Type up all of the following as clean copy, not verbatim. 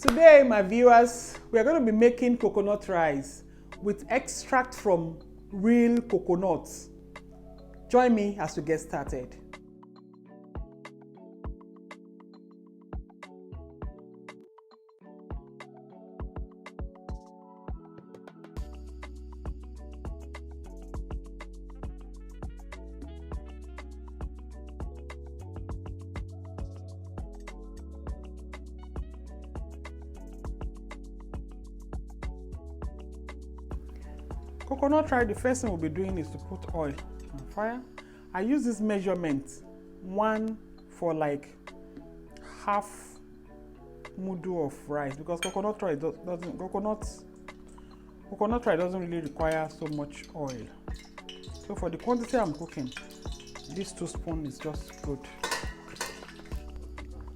Today, my viewers, we are going to be making coconut rice with extract from real coconuts. Join me as we get started. Coconut rice, the first thing we'll be doing is to put oil on fire. I use this measurement, one for like half mudu of rice, because coconut rice doesn't really require so much oil. So for the quantity I'm cooking, this 2 spoons is just good.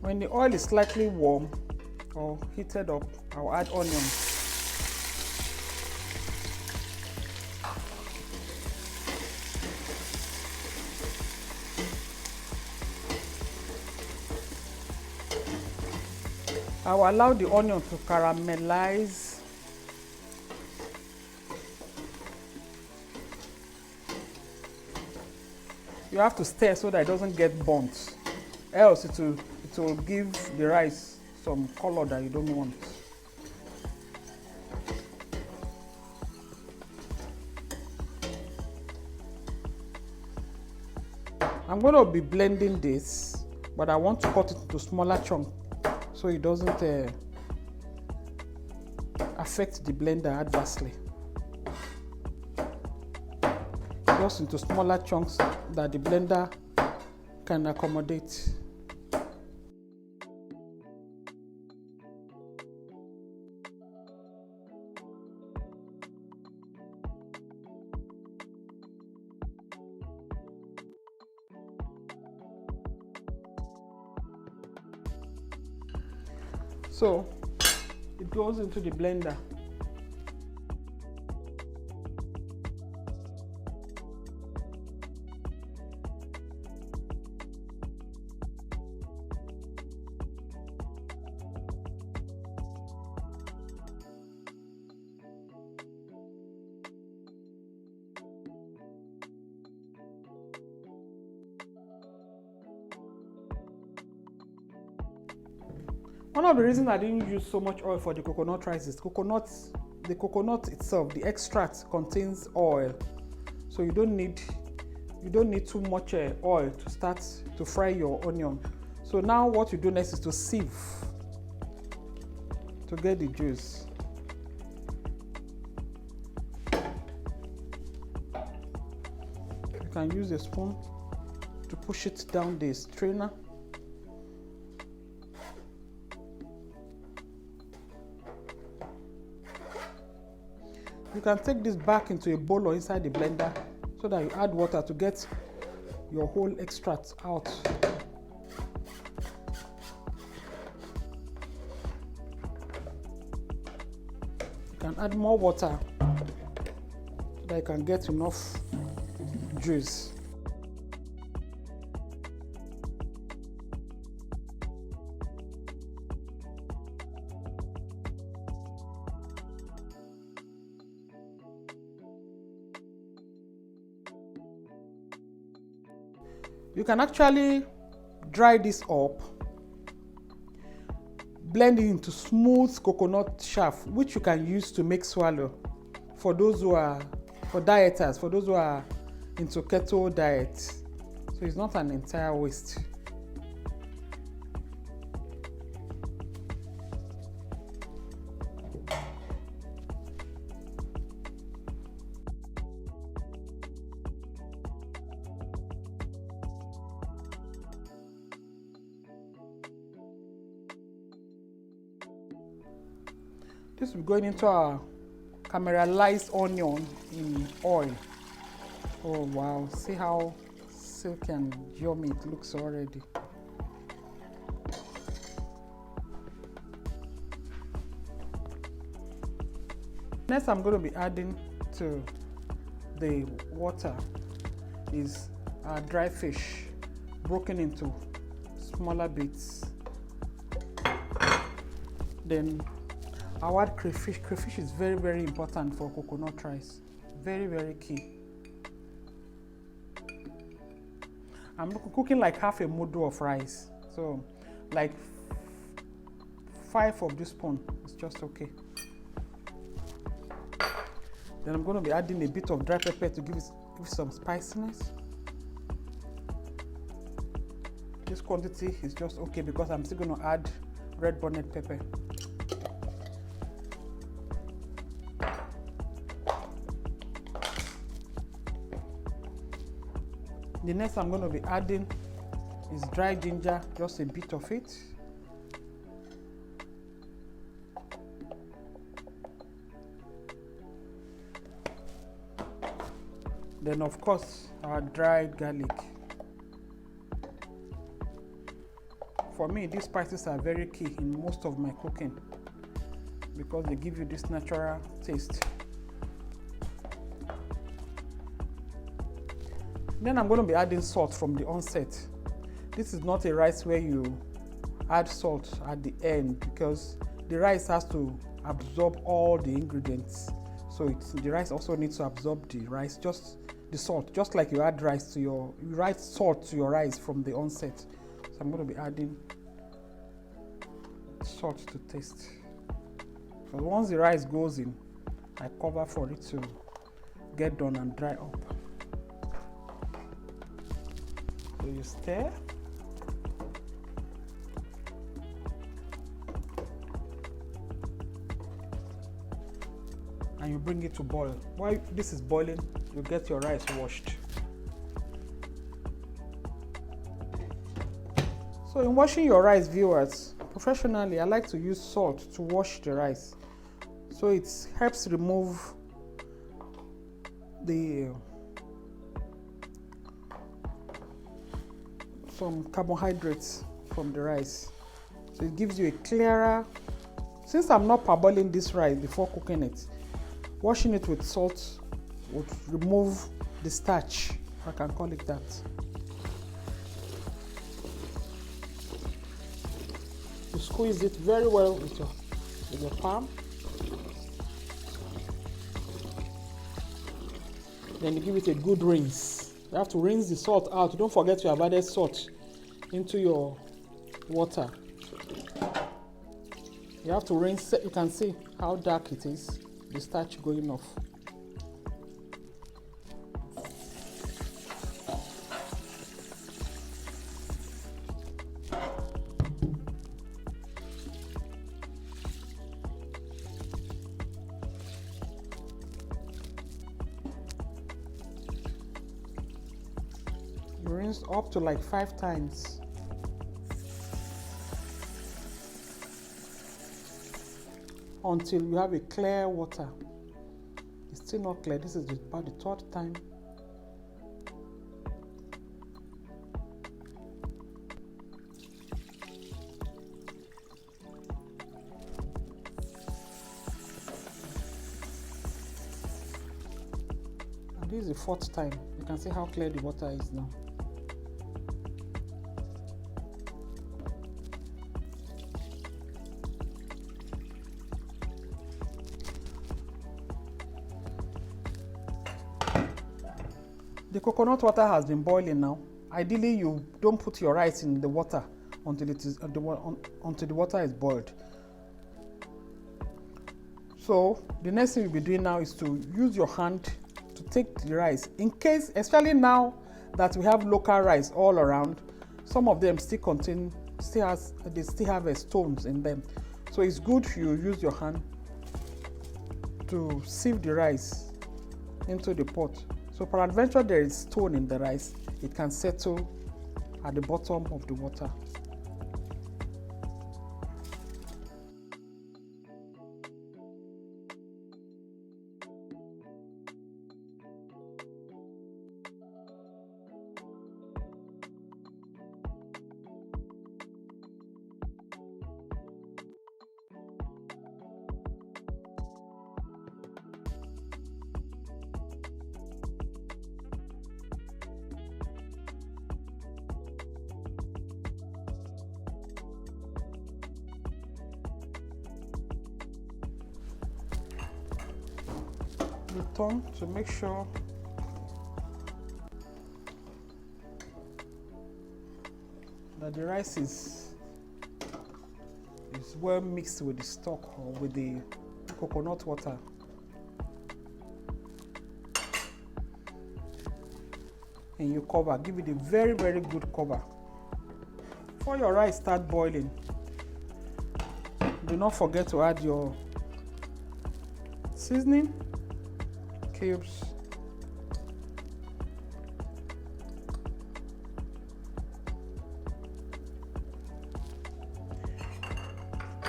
When the oil is slightly warm or heated up, I'll add onions. I will allow the onion to caramelize. You have to stir so that it doesn't get burnt, else it will give the rice some color that you don't want. I'm going to be blending this, but I want to cut it into smaller chunks, so it doesn't affect the blender adversely. Just into smaller chunks that the blender can accommodate. So it goes into the blender. One of the reasons I didn't use so much oil for the coconut rice is the coconut itself, the extract contains oil, so you don't need too much oil to start to fry your onion. So now what you do next is to sieve to get the juice. You can use a spoon to push it down the strainer. You can take this back into a bowl or inside the blender so that you add water to get your whole extract out. You can add more water so that you can get enough juice. You can actually dry this up, blend it into smooth coconut chaff, which you can use to make swallow for those who are, for dieters, for those who are into keto diet. So it's not an entire waste. This will be going into our caramelized onion in oil. Oh wow, see how silky and yummy it looks already. Next I'm going to be adding to the water is our dry fish broken into smaller bits. Then I'll add crayfish. Crayfish is very, very important for coconut rice. Very, very key. I'm cooking like half a mudu of rice. So like 5 of this spoon is just okay. Then I'm going to be adding a bit of dry pepper to give some spiciness. This quantity is just okay because I'm still going to add red bonnet pepper. The next I'm going to be adding is dry ginger, just a bit of it. Then of course our dried garlic. For me, these spices are very key in most of my cooking because they give you this natural taste. Then I'm going to be adding salt from the onset. This is not a rice where you add salt at the end because the rice has to absorb all the ingredients. So the rice also needs to absorb the rice, just the salt, just like you add salt to your rice from the onset. So I'm going to be adding salt to taste. So once the rice goes in, I cover for it to get done and dry up. So you stir. And you bring it to boil. While this is boiling, you get your rice washed. So in washing your rice, viewers, professionally, I like to use salt to wash the rice. So it helps remove some carbohydrates from the rice. So it gives you a clearer, since I'm not parboiling this rice before cooking it, washing it with salt would remove the starch, if I can call it that. You squeeze it very well with your palm. Then you give it a good rinse. You have to rinse the salt out. Don't forget you have added salt into your water. You have to rinse. You can see how dark it is, the starch going off. You rinse up to like 5 times. Until you have a clear water. It's still not clear. This is about the 3rd time. And this is the 4th time. You can see how clear the water is now. The coconut water has been boiling now. Ideally, you don't put your rice in the water until the water is boiled. So the next thing you'll be doing now is to use your hand to take the rice. In case, especially now that we have local rice all around, some of them still have stones in them. So it's good you use your hand to sieve the rice into the pot. So peradventure there is stone in the rice, it can settle at the bottom of the water. turn to make sure that the rice is well mixed with the stock or with the coconut water. And you cover, give it a very good cover. Before your rice start boiling, do not forget to add your seasoning cubes,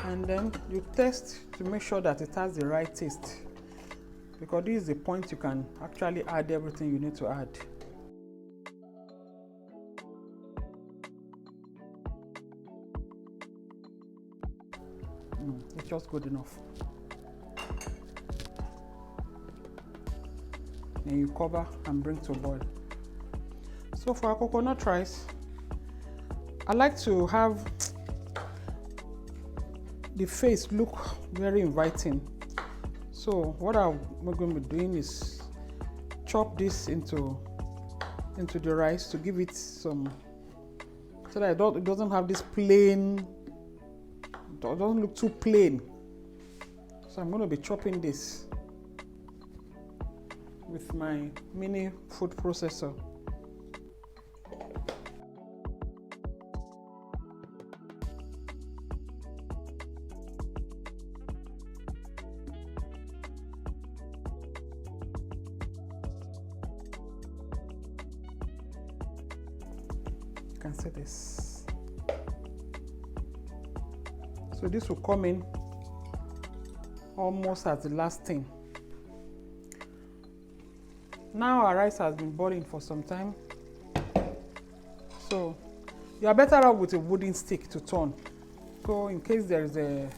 and then you test to make sure that it has the right taste, because this is the point you can actually add everything you need to add. It's just good enough. Then you cover and bring to boil. So for our coconut rice, I like to have the face look very inviting. So what I'm going to be doing is chop this into the rice to give it some, so that it doesn't have this plain, it doesn't look too plain. So I'm going to be chopping this with my mini food processor. You can see this. So this will come in almost as the last thing. Now our rice has been boiling for some time, so you are better off with a wooden stick to turn. So in case there is a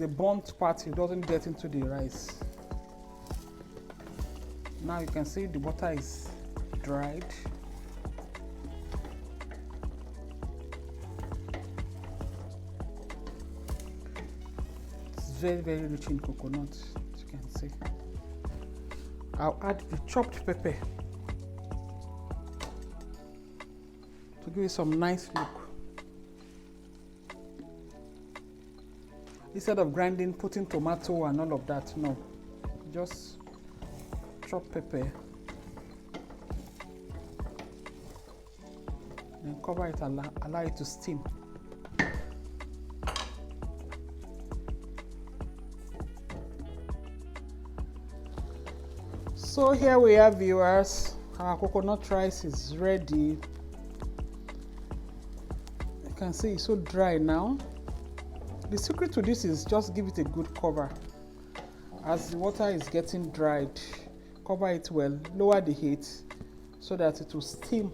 burnt part, it doesn't get into the rice. Now you can see the butter is dried. It's very rich in coconut, as you can see. I'll add the chopped pepper to give it some nice look. Instead of grinding, putting tomato and all of that, no. Just chop pepper and cover it, allow it to steam. So here we are, viewers. Our coconut rice is ready. You can see it's so dry now. The secret to this is just give it a good cover. As the water is getting dried, cover it well, lower the heat so that it will steam.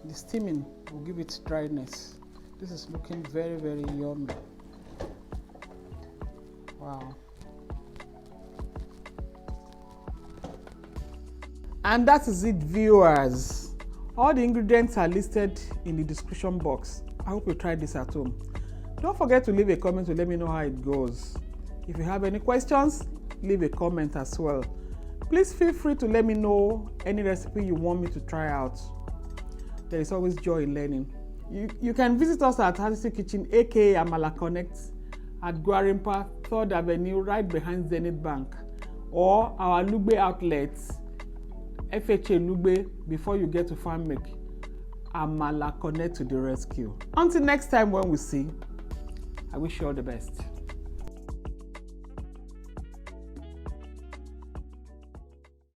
The steaming will give it dryness. This is looking very yummy. Wow. And that is it, viewers. All the ingredients are listed in the description box. I hope you try this at home. Don't forget to leave a comment to let me know how it goes. If you have any questions, leave a comment as well. Please feel free to let me know any recipe you want me to try out. There is always joy in learning. You can visit us at Heartitude Kitchen, aka Amala Connect, at Gwarimpa, 3rd Avenue, right behind Zenith Bank, or our Lugbe outlets, FHA Lugbe, before you get to Farm Make. Amala Connect to the rescue. Until next time when we see, I wish you all the best.